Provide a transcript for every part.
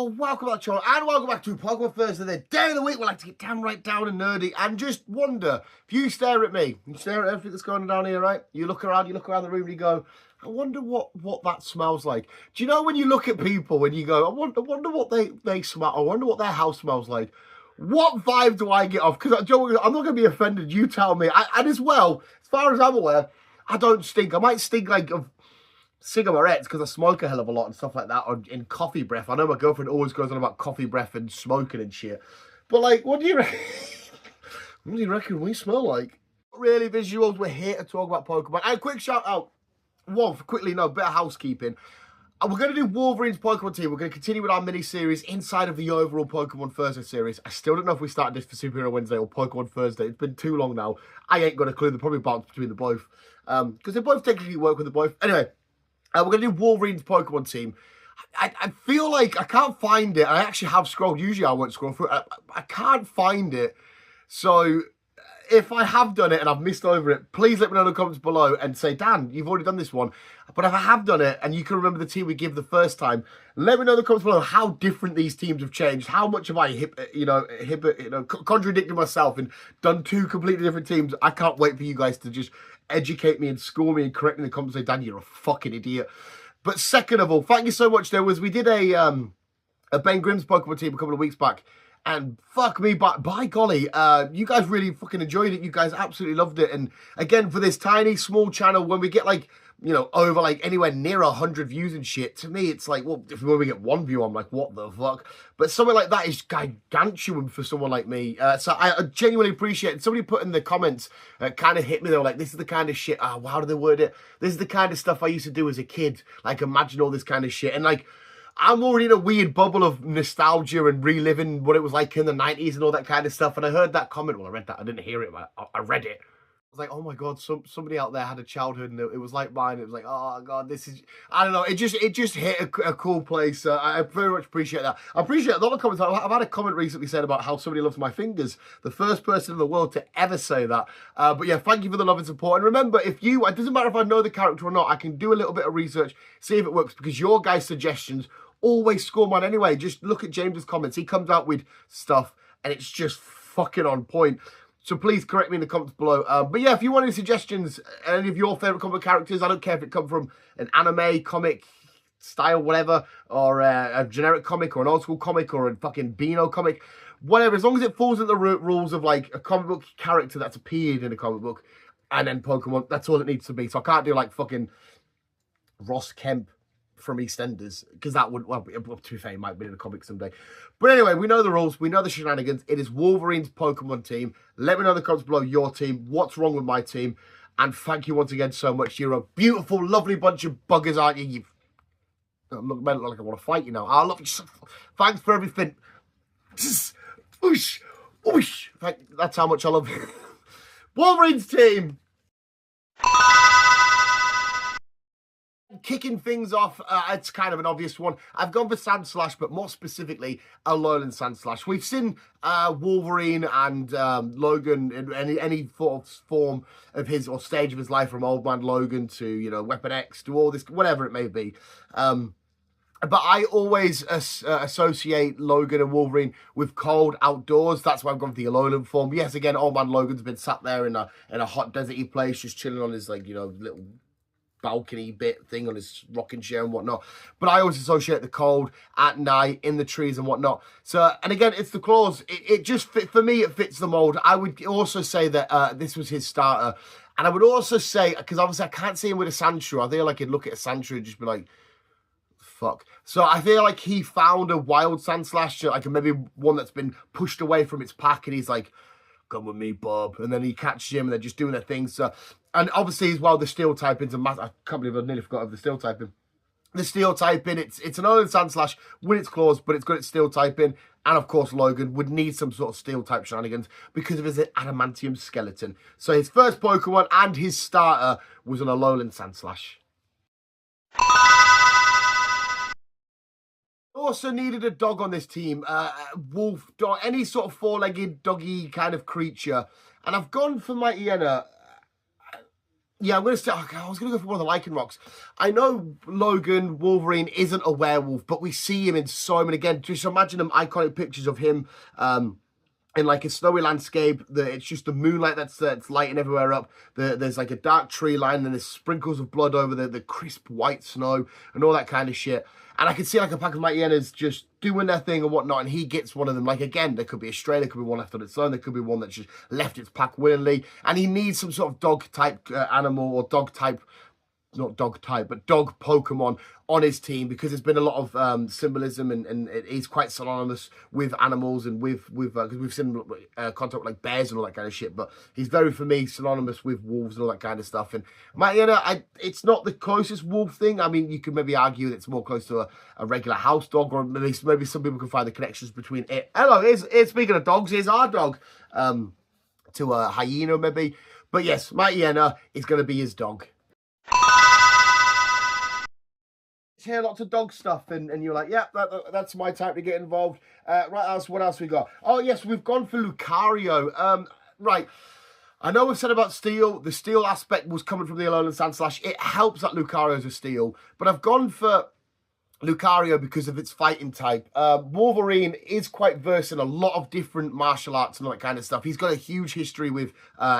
Well, welcome back to the channel, and welcome back to Pokemon Thursday, the day of the week. We like to get right down and nerdy, and just wonder, if you stare at me, you stare at everything that's going on down here, right? You look around the room, and you go, I wonder what that smells like. Do you know when you look at people, and you go, I wonder what they smell, I wonder what their house smells like? What vibe do I get off? Because I'm not going to be offended, you tell me. And as well, as far as I'm aware, I don't stink. I might stink like of cigarettes because I smoke a hell of a lot and stuff like that, or in coffee breath. I know my girlfriend always goes on about coffee breath and smoking and shit. But like, what do you reckon? What do you reckon we smell like? Really, visuals, we're here to talk about Pokemon. And a quick shout out, bit of housekeeping. We're going to do Wolverine's Pokemon team. We're going to continue with our mini-series inside of the overall Pokemon Thursday series. I still don't know if we started this for Superhero Wednesday or Pokemon Thursday. It's been too long now. I ain't got a clue. They're probably bounced between the both. Because they both technically work with the both. Anyway, we're going to do Wolverine's Pokemon team. I feel like I can't find it. I actually have scrolled. Usually I won't scroll through it. I can't find it. So if I have done it and I've missed over it, please let me know in the comments below and say, Dan, you've already done this one. But if I have done it and you can remember the team we gave the first time, let me know in the comments below how different these teams have changed. How much have I contradicted myself and done two completely different teams? I can't wait for you guys to just educate me and score me and correct me in the comments and say, Dan, you're a fucking idiot. But second of all, thank you so much. We did a Ben Grimm's Pokemon team a couple of weeks back. And fuck me, by golly, you guys really fucking enjoyed it. You guys absolutely loved it. And again, for this tiny, small channel, when we get like, you know, over like anywhere near 100 views and shit, to me, it's like, well, when we get one view, I'm like, what the fuck? But something like that is gargantuan for someone like me. So I genuinely appreciate it. Somebody put in the comments, kind of hit me. They were like, this is the kind of shit, how do they word it? This is the kind of stuff I used to do as a kid. Like, imagine all this kind of shit. And like, I'm already in a weird bubble of nostalgia and reliving what it was like in the 90s and all that kind of stuff. And I heard that comment. Well, I read that. I didn't hear it, but I read it. I was like, oh my God, somebody out there had a childhood and it was like mine. It was like, oh God, this is, I don't know. It just hit a cool place. I very much appreciate that. I appreciate a lot of comments. I've had a comment recently said about how somebody loves my fingers. The first person in the world to ever say that. But yeah, thank you for the love and support. And remember, it doesn't matter if I know the character or not, I can do a little bit of research, see if it works, because your guys' suggestions always score mine anyway. Just look at James's comments. He comes out with stuff and it's just fucking on point. So please correct me in the comments below. But yeah, if you want any suggestions, any of your favourite comic characters, I don't care if it comes from an anime, comic, style, whatever, or a generic comic, or an old school comic, or a fucking Beano comic, whatever, as long as it falls in the rules of like a comic book character that's appeared in a comic book, and then Pokemon, that's all it needs to be. So I can't do like fucking Ross Kemp from EastEnders, because that would, well, to be fair, it might be in a comic someday. But anyway, we know the rules, we know the shenanigans. It is Wolverine's Pokemon team. Let me know in the comments below your team, what's wrong with my team, and thank you once again so much. You're a beautiful, lovely bunch of buggers, aren't you? I'm looking like I want to fight you now. I love you. Thanks for everything. Oosh, oosh. That's how much I love you. Wolverine's team. Kicking things off, it's kind of an obvious one. I've gone for Sandslash, but more specifically, a Alolan Sandslash. We've seen Wolverine and Logan in any form of his, or stage of his life, from Old Man Logan to, you know, Weapon X, to all this, whatever it may be. But I always associate Logan and Wolverine with cold outdoors. That's why I've gone for the Alolan form. Yes, again, Old Man Logan's been sat there in a hot deserty place, just chilling on his, like, you know, little balcony bit thing on his rocking chair and whatnot. But I always associate the cold at night in the trees and whatnot. So, and again, it's the claws. It just for me, it fits the mold. I would also say that this was his starter. And I would also say, because obviously I can't see him with a Sandshrew. I feel like he'd look at a Sandshrew and just be like, fuck. So I feel like he found a wild Sandslash, like maybe one that's been pushed away from its pack, and he's like, come with me, Bob. And then he catches him and they're just doing their thing. So, and obviously as well, the steel typing's a massive, I can't believe I nearly forgot of the steel typing. The steel typing, it's an Alolan Sandslash with its claws, but it's got its steel typing. And of course, Logan would need some sort of steel type shenanigans because of his adamantium skeleton. So his first Pokemon and his starter was an Alolan Sandslash. Also needed a dog on this team, wolf, dog, any sort of four-legged, doggy kind of creature. And I've gone for my Iena. Yeah, I'm going to say, okay, I was going to go for one of the Lycan rocks. I know Logan, Wolverine, isn't a werewolf, but we see him in so many, again, just imagine them iconic pictures of him in like a snowy landscape. It's just the moonlight that's lighting everywhere up. There's like a dark tree line, and there's sprinkles of blood over the crisp white snow and all that kind of shit. And I can see like a pack of mighty hyenas just doing their thing and whatnot, and he gets one of them. Like, again, there could be a stray, there could be one left on its own, there could be one that just left its pack willingly, and he needs some sort of dog-type animal, or dog-type, not dog-type, but dog Pokemon on his team, because there's been a lot of symbolism, and it is quite synonymous with animals, and with because we've seen contact with like bears and all that kind of shit, but he's very, for me, synonymous with wolves and all that kind of stuff. And it's not the closest wolf thing. I mean, you could maybe argue that it's more close to a regular house dog, or maybe some people can find the connections between it. Hello, here's speaking of dogs, here's our dog, to a hyena maybe. But yes, mighty hyena is going to be his dog. Hear lots of dog stuff, and you're like, yeah, that's my type to get involved. Right, what else we got? Oh yes, we've gone for Lucario. Right, I know we've said about steel. The steel aspect was coming from the Alolan Sandslash. It helps that Lucario's a steel, but I've gone for Lucario because of its fighting type. Wolverine is quite versed in a lot of different martial arts and all that kind of stuff. He's got a huge history with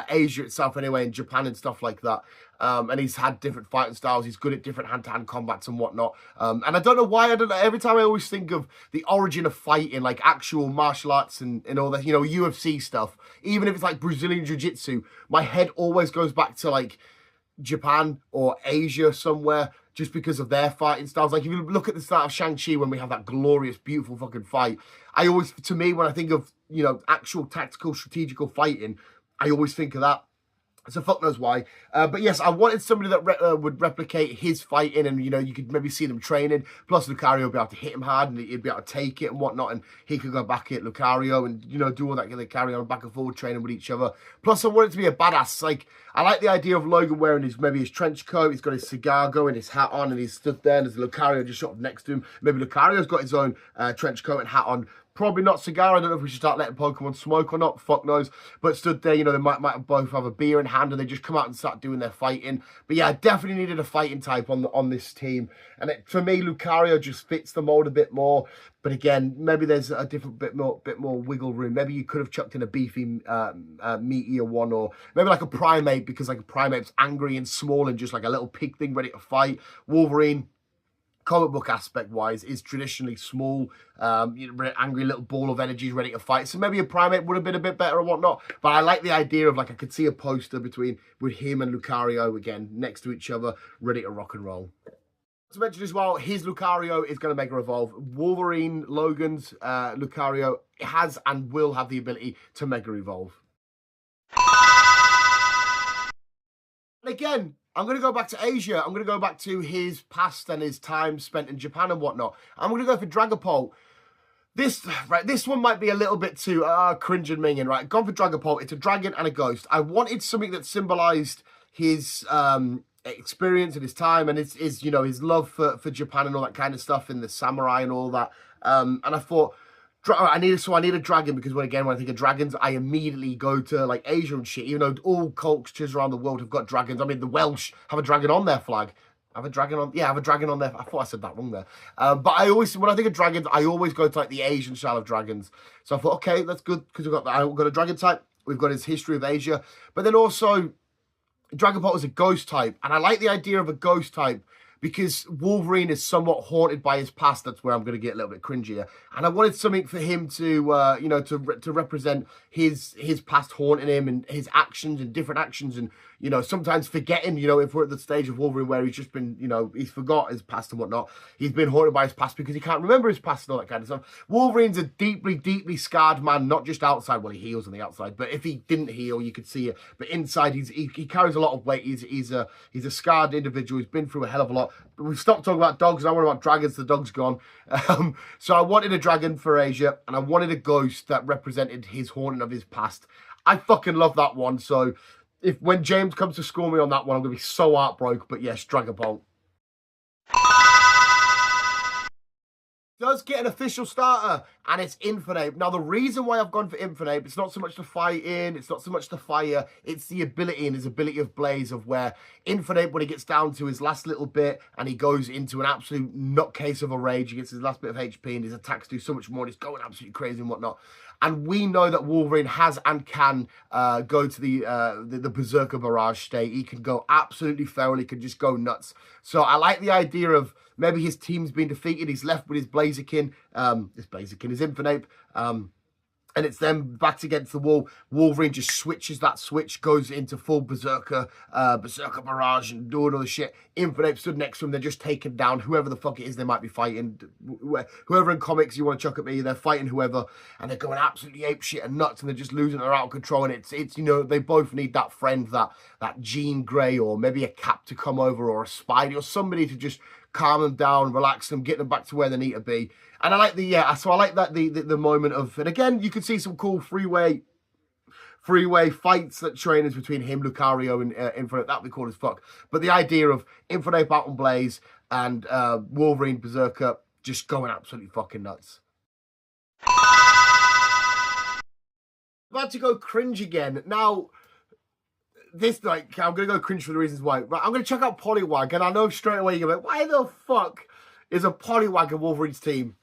Asia itself anyway, and Japan and stuff like that. And he's had different fighting styles. He's good at different hand-to-hand combats and whatnot. And I don't know why, every time I always think of the origin of fighting, like actual martial arts and all that, you know, UFC stuff, even if it's like Brazilian Jiu-Jitsu, my head always goes back to like Japan or Asia somewhere, just because of their fighting styles. Like, if you look at the start of Shang-Chi, when we have that glorious, beautiful fucking fight, I always, to me, when I think of, you know, actual tactical, strategical fighting, I always think of that. So fuck knows why. But yes, I wanted somebody that would replicate his fighting, and, you know, you could maybe see them training. Plus, Lucario would be able to hit him hard, and he'd be able to take it and whatnot, and he could go back at Lucario and, you know, do all that, they carry on back and forward training with each other. Plus, I wanted to be a badass. Like, I like the idea of Logan wearing maybe his trench coat, he's got his cigar going, his hat on, and he's stood there, and there's Lucario just shot up next to him. Maybe Lucario's got his own trench coat and hat on. Probably not cigar. I don't know if we should start letting Pokemon smoke or not. Fuck knows. But stood there, you know, they might both have a beer in hand, and they just come out and start doing their fighting. But yeah, I definitely needed a fighting type on this team. And for me, Lucario just fits the mold a bit more. But again, maybe there's a different bit more wiggle room. Maybe you could have chucked in a beefy, meatier one, or maybe like a Primate, because like a Primate's angry and small and just like a little pig thing ready to fight. Wolverine, comic book aspect wise, is traditionally small, angry little ball of energy ready to fight. So maybe a Primate would have been a bit better or whatnot. But I like the idea of, like, I could see a poster with him and Lucario again next to each other, ready to rock and roll. To mention as well, his Lucario is going to Mega Evolve. Wolverine, Logan's Lucario has and will have the ability to Mega Evolve. And again, I'm going to go back to Asia. I'm going to go back to his past and his time spent in Japan and whatnot. I'm going to go for Dragapult. This one might be a little bit too cringe and minging, right? Gone for Dragapult. It's a dragon and a ghost. I wanted something that symbolized his experience and his time, and his you know, his love for Japan and all that kind of stuff, and the samurai and all that. And I thought, I need a dragon, because when I think of dragons, I immediately go to like Asia and shit. Even though all cultures around the world have got dragons. I mean, the Welsh have a dragon on their flag. Have a dragon on there. I thought I said that wrong there. But I always, when I think of dragons, I always go to like the Asian style of dragons. So I thought, okay, that's good, because I've got a dragon type. We've got his history of Asia, but then also Dragapult is a ghost type, and I like the idea of a ghost type because Wolverine is somewhat haunted by his past. That's where I'm going to get a little bit cringier. And I wanted something for him to, you know, to represent his past haunting him, and his actions and different actions, and, you know, sometimes forgetting, you know, if we're at the stage of Wolverine where he's just been, you know, he's forgot his past and whatnot. He's been haunted by his past because he can't remember his past and all that kind of stuff. Wolverine's a deeply, deeply scarred man, not just outside. Well, he heals on the outside, but if he didn't heal, you could see it. But inside, he carries a lot of weight. He's a scarred individual. He's been through a hell of a lot. But we've stopped talking about dogs. I want about dragons. The dog's gone. So I wanted a dragon for Asia, and I wanted a ghost that represented his haunting of his past. I fucking love that one. So when James comes to score me on that one, I'm going to be so heartbroken. But yes, Dragapult. does get an official starter, and it's Infernape. Now, the reason why I've gone for Infernape, it's not so much the fighting, it's not so much the fire, it's the ability and his ability of Blaze, of where Infernape, when he gets down to his last little bit and he goes into an absolute nutcase of a rage, he gets his last bit of HP and his attacks do so much more, and he's going absolutely crazy and whatnot. And we know that Wolverine has and can go to the Berserker Barrage state. He can go absolutely feral. He can just go nuts. So I like the idea of maybe his team's been defeated. He's left with his Blaziken, his Infernape. And it's them backs against the wall. Wolverine just switches that switch, goes into full Berserker Barrage and doing all the shit. Infernape stood next to him. They're just taking down whoever the fuck it is they might be fighting. Whoever in comics you want to chuck at me, they're fighting whoever. And they're going absolutely ape shit and nuts. And they're just losing. They're out of control. And it's you know, they both need that friend, that Jean Grey, or maybe a Cap to come over, or a Spidey, or somebody to just calm them down, relax them, get them back to where they need to be. And I like so I like that the moment of, and again, you could see some cool freeway fights that trainers between him, Lucario, and Infernape. That'd be cool as fuck. But the idea of Infernape out on Blaze and Wolverine Berserker just going absolutely fucking nuts. I'm about to go cringe again. Now, this, like, I'm going to go cringe for the reasons why. But I'm going to check out Poliwag, and I know straight away you're going to be like, why the fuck is a Poliwag in Wolverine's team?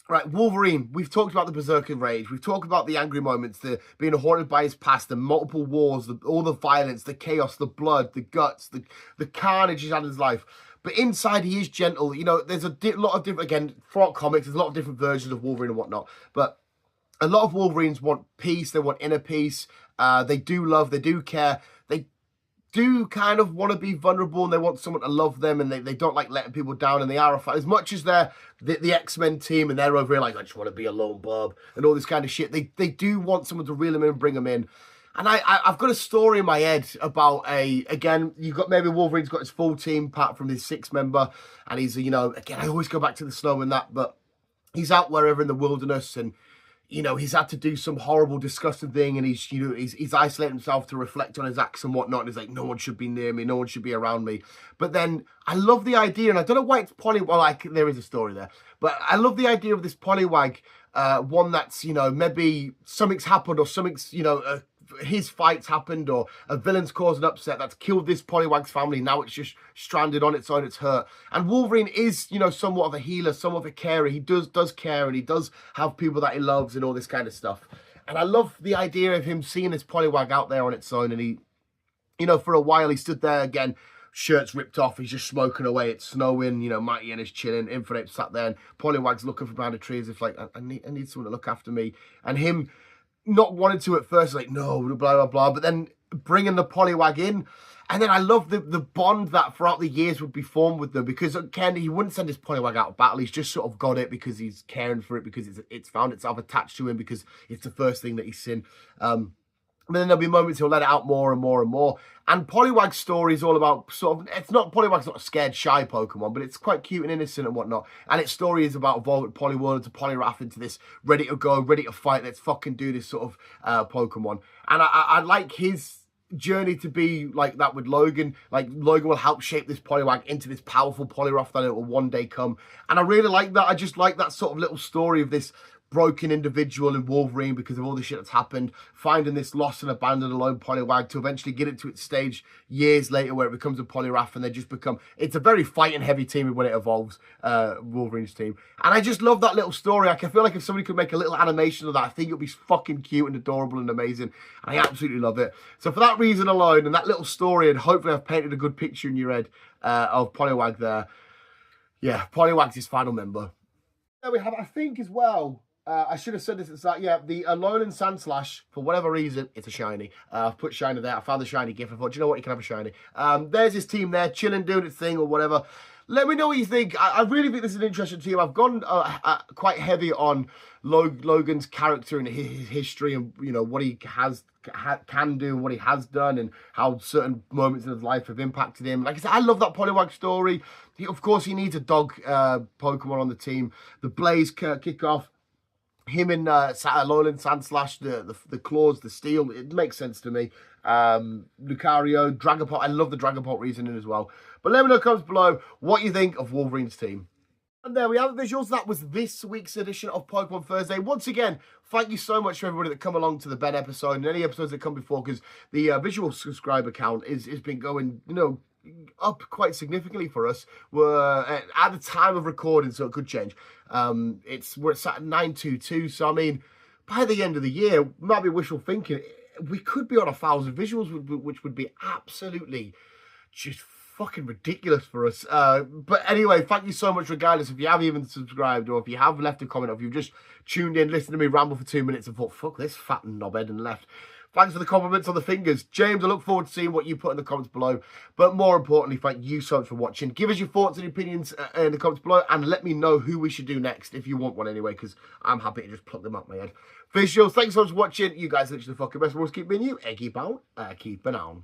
Right, Wolverine, we've talked about the Berserker rage. We've talked about the angry moments, the being haunted by his past, the multiple wars, all the violence, the chaos, the blood, the guts, the carnage he's had in his life. But inside, he is gentle. You know, there's a lot of different, again, throughout comics, there's a lot of different versions of Wolverine and whatnot. But a lot of Wolverines want peace. They want inner peace. They do love. They do care. They do kind of want to be vulnerable, and they want someone to love them, and they don't like letting people down, and they are as much as they're the X-Men team, and they're over here like, I just want to be a lone bub and all this kind of shit. They do want someone to reel them in and bring them in. And I've got a story in my head about again, you've got, maybe Wolverine's got his full team apart from his 6 member, and he's, you know, again, I always go back to the snow and that, but he's out wherever in the wilderness, and you know, he's had to do some horrible, disgusting thing, and he's, you know, he's isolated himself to reflect on his acts and whatnot, and he's like, no one should be near me, no one should be around me. But then, I love the idea, and I don't know why it's Poliwag, well, like, there is a story there, but I love the idea of this Poliwag, one that's, you know, maybe something's happened, or something's, you know, his fight's happened, or a villain's caused an upset that's killed this Poliwag's family. Now it's just stranded on its own. It's hurt. And Wolverine is, you know, somewhat of a healer, somewhat of a carer. He does care, and he does have people that he loves and all this kind of stuff. And I love the idea of him seeing this Poliwag out there on its own. And he, you know, for a while he stood there again, shirt's ripped off, he's just smoking away, it's snowing, you know, Mighty and is chilling, Infernape sat there, and Poliwag's looking from behind a tree as if like, I need someone to look after me. And him not wanting to at first, like, no, blah, blah, blah, but then bringing the Poliwag in. And then I love the bond that throughout the years would be formed with them, because again, he wouldn't send his Poliwag out of battle. He's just sort of got it because he's caring for it, because it's found itself attached to him, because it's the first thing that he's seen. But then there'll be moments he'll let it out more and more and more. And Poliwag's story is all about sort of, Poliwag's not a scared, shy Pokemon, but it's quite cute and innocent and whatnot. And its story is about evolving Poliwhirl into Poliwrath, into this ready to go, ready to fight, let's fucking do this sort of Pokemon. And I like his journey to be like that with Logan. Like, Logan will help shape this Poliwag into this powerful Poliwrath that it will one day come. And I really like that. I just like that sort of little story of this broken individual in Wolverine because of all the shit that's happened, finding this lost and abandoned alone Poliwag to eventually get it to its stage years later where it becomes a Poliwrath, and they just become, it's a very fighting heavy team when it evolves, Wolverine's team. And I just love that little story. I feel like if somebody could make a little animation of that, I think it would be fucking cute and adorable and amazing. And I absolutely love it. So for that reason alone, and that little story, and hopefully I've painted a good picture in your head of Poliwag there. Yeah, Poliwag's his final member. There we have it, I think, as well. I should have said this at the start. Yeah, the Alolan Sandslash, for whatever reason, it's a shiny. I've put shiny there. I found the shiny gift. I thought, you know what, you can have a shiny. There's his team there, chilling, doing its thing or whatever. Let me know what you think. I really think this is an interesting team. I've gone quite heavy on Logan's character and his history, and you know what he can do and what he has done, and how certain moments in his life have impacted him. Like I said, I love that Poliwag story. Of course, he needs a dog Pokemon on the team. The Blaze kickoff. Him and Alolan Sandslash, the claws, the steel, it makes sense to me. Lucario, Dragapult, I love the Dragapult reasoning as well. But let me know in the comments below what you think of Wolverine's team. And there we have it, visuals. That was this week's edition of Pokemon Thursday. Once again, thank you so much to everybody that come along to the Ben episode and any episodes that come before, because the visual subscriber count is been going, up quite significantly for us. We're at the time of recording, so it could change. We're at 922. So I mean, by the end of the year, might be wishful thinking, we could be on 1,000 visuals, which would be absolutely just fucking ridiculous for us. But anyway, thank you so much regardless if you have even subscribed or if you have left a comment or if you've just tuned in, listened to me ramble for 2 minutes and thought, fuck this fat knobhead, and left. Thanks for the compliments on the fingers. James, I look forward to seeing what you put in the comments below. But more importantly, thank you so much for watching. Give us your thoughts and opinions in the comments below and let me know who we should do next if you want one anyway, because I'm happy to just pluck them out my head. Visuals, thanks so much for watching. You guys are literally the fucking best. We'll always keep being you. Keep out. Keep on.